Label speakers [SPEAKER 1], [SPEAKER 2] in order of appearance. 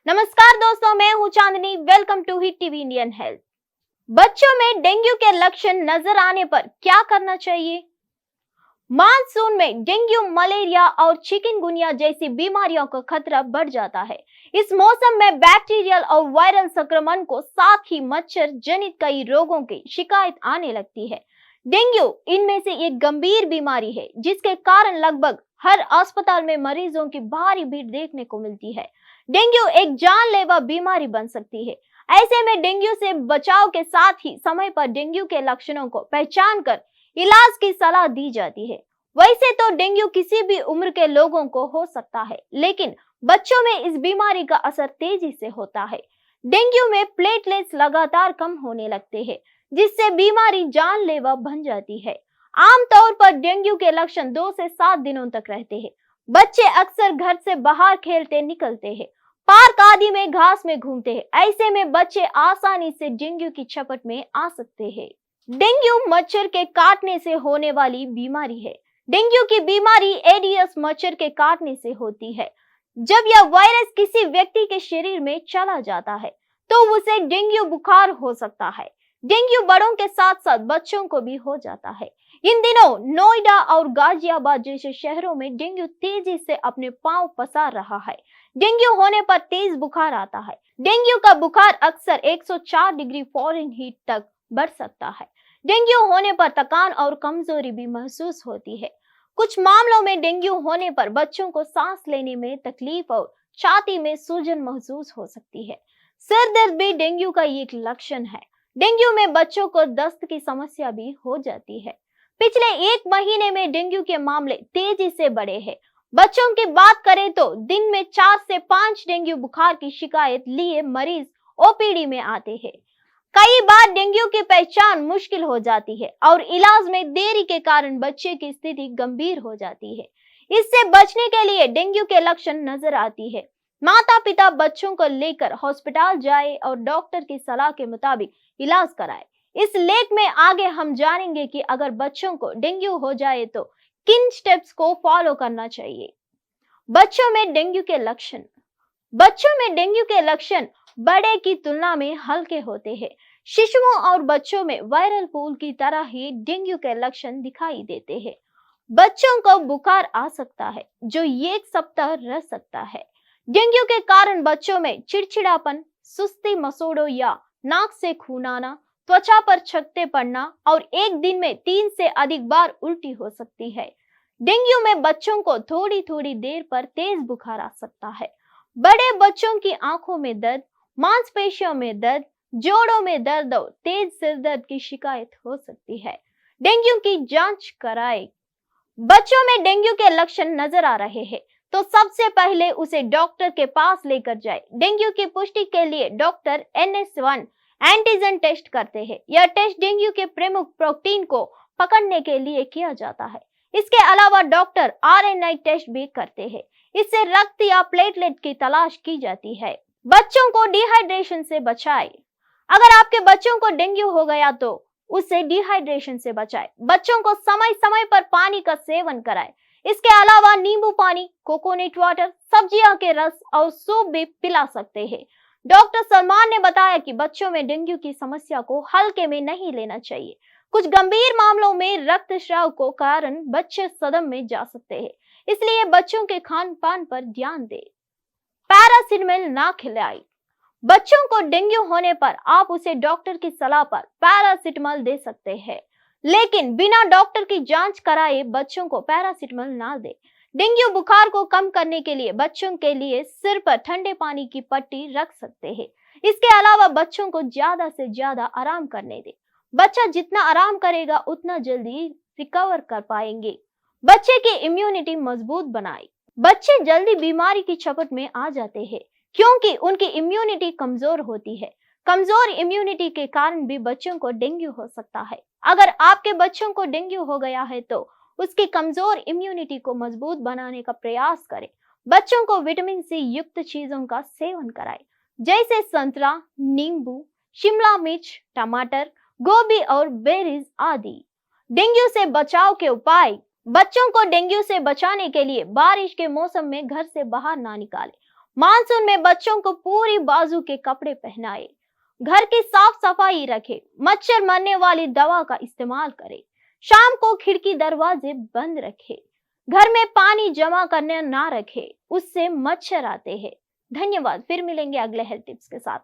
[SPEAKER 1] नमस्कार दोस्तों, मैं हूं Chandni. Welcome to hit TV Indian health. बच्चों में डेंगू के लक्षण नजर आने पर क्या करना चाहिए? मानसून में डेंगू, मलेरिया और चिकनगुनिया जैसी बीमारियों का खतरा बढ़ जाता है। इस मौसम में बैक्टीरियल और वायरल संक्रमण को साथ ही मच्छर जनित कई रोगों की शिकायत आने लगती है। डेंगू इनमें से एक गंभीर बीमारी है जिसके कारण लगभग हर अस्पताल में मरीजों की भारी भीड़ देखने को मिलती है। डेंगू एक जानलेवा बीमारी बन सकती है। ऐसे में डेंगू से बचाव के साथ ही समय पर डेंगू के लक्षणों को पहचान कर इलाज की सलाह दी जाती है। वैसे तो डेंगू किसी भी उम्र के लोगों को हो सकता है, लेकिन बच्चों में इस बीमारी का असर तेजी से होता है। डेंगू में प्लेटलेट्स लगातार कम होने लगते हैं, जिससे बीमारी जानलेवा बन जाती है। आमतौर पर डेंगू के लक्षण 2 से 7 दिनों तक रहते हैं। बच्चे अक्सर घर से बाहर खेलते निकलते हैं, पार्क आदि में घास में घूमते हैं। ऐसे में बच्चे आसानी से डेंगू की चपेट में आ सकते हैं। डेंगू मच्छर के काटने से होने वाली बीमारी है। डेंगू की बीमारी एडियस मच्छर के काटने से होती है। जब यह वायरस किसी व्यक्ति के शरीर में चला जाता है तो उसे डेंगू बुखार हो सकता है। डेंगू बड़ों के साथ साथ बच्चों को भी हो जाता है। इन दिनों नोएडा और गाजियाबाद जैसे शहरों में डेंगू तेजी से अपने पांव पसार रहा है। डेंगू होने पर तेज बुखार आता है। डेंगू का बुखार अक्सर 104 डिग्री फ़ारेनहीट तक बढ़ सकता है। डेंगू होने पर थकान और कमजोरी भी महसूस होती है। कुछ मामलों में डेंगू होने पर बच्चों को सांस लेने में तकलीफ और छाती में सूजन महसूस हो सकती है। सिर दर्द भी डेंगू का एक लक्षण है। डेंगू में बच्चों को दस्त की समस्या भी हो जाती है। पिछले 1 महीने में डेंगू के मामले तेजी से बढ़े हैं। बच्चों की बात करें तो दिन में 4 से 5 डेंगू बुखार की शिकायत लिए मरीज ओपीडी में आते हैं। कई बार डेंगू की पहचान मुश्किल हो जाती है और इलाज में देरी के कारण बच्चे की स्थिति गंभीर हो जाती है। इससे बचने के लिए डेंगू के लक्षण नजर आती है, माता पिता बच्चों को लेकर हॉस्पिटल जाए और डॉक्टर की सलाह के मुताबिक इलाज कराए। इस लेख में आगे हम जानेंगे कि अगर बच्चों को डेंगू हो जाए तो किन स्टेप्स को फॉलो करना चाहिए। बच्चों में डेंगू के लक्षण। बच्चों में डेंगू के लक्षण बड़े की तुलना में हल्के होते हैं। शिशुओं और बच्चों में वायरल फूल की तरह ही डेंगू के लक्षण दिखाई देते हैं। बच्चों को बुखार आ सकता है जो 1 सप्ताह रह सकता है। डेंगू के कारण बच्चों में चिड़चिड़ापन, सुस्ती, मसोड़ों या नाक से खून आना, त्वचा पर छक्के पड़ना और एक दिन में 3 से अधिक बार उल्टी हो सकती है। डेंगू में बच्चों को थोड़ी थोड़ी देर पर तेज बुखार आ सकता है। बड़े बच्चों की आंखों में दर्द, मांसपेशियों में दर्द, जोड़ों में दर्द और तेज सिर दर्द की शिकायत हो सकती है। डेंगू की जांच कराएं। बच्चों में डेंगू के लक्षण नजर आ रहे हैं तो सबसे पहले उसे डॉक्टर के पास लेकर जाए। डेंगू की पुष्टि के लिए डॉक्टर NS1 एंटीजन टेस्ट करते हैं। यह टेस्ट डेंगू के प्रमुख प्रोटीन को पकड़ने के लिए किया जाता है। इसके अलावा डॉक्टर RNA टेस्ट भी करते हैं। इससे रक्त या प्लेटलेट की तलाश की जाती है। बच्चों को डिहाइड्रेशन से बचाएं। अगर आपके बच्चों को डेंगू हो गया तो उसे डिहाइड्रेशन से बचाएं। बच्चों को समय समय पर पानी का सेवन कराएं। इसके अलावा नींबू पानी, कोकोनट वाटर, सब्जियों के रस और सूप भी पिला सकते हैं। डॉक्टर सलमान ने बताया कि बच्चों में डेंगू की समस्या को हल्के में नहीं लेना चाहिए। कुछ गंभीर मामलों में रक्तस्राव को कारण बच्चे सदमे में जा सकते हैं, इसलिए बच्चों के खान पान पर ध्यान दें। पैरासिटामोल ना खिलाएं। बच्चों को डेंगू होने पर आप उसे डॉक्टर की सलाह पर पैरासिटामोल दे सकते हैं, लेकिन बिना डॉक्टर की जांच कराए बच्चों को पैरासिटामोल ना दें। डेंगू बुखार को कम करने के लिए बच्चों के लिए सिर पर ठंडे पानी की पट्टी रख सकते हैं। इसके अलावा बच्चों को ज्यादा से ज्यादा आराम करने दें। बच्चा जितना आराम करेगा उतना जल्दी रिकवर कर पाएंगे। बच्चे की इम्यूनिटी मजबूत बनाएं। बच्चे जल्दी बीमारी की चपेट में आ जाते हैं क्योंकि उनकी इम्यूनिटी कमजोर होती है। कमजोर इम्यूनिटी के कारण भी बच्चों को डेंगू हो सकता है। अगर आपके बच्चों को डेंगू हो गया है तो उसकी कमजोर इम्यूनिटी को मजबूत बनाने का प्रयास करें। बच्चों को विटामिन सी युक्त चीजों का सेवन कराएं, जैसे संतरा, नींबू, शिमला मिर्च, टमाटर, गोभी और बेरीज आदि। डेंगू से बचाव के उपाय। बच्चों को डेंगू से बचाने के लिए बारिश के मौसम में घर से बाहर ना निकालें। मानसून में बच्चों को पूरी बाजू के कपड़े पहनाए, घर की साफ सफाई रखें, मच्छर मरने वाली दवा का इस्तेमाल करें, शाम को खिड़की दरवाजे बंद रखें, घर में पानी जमा करने ना रखें, उससे मच्छर आते हैं। धन्यवाद, फिर मिलेंगे अगले हेल्थ टिप्स के साथ।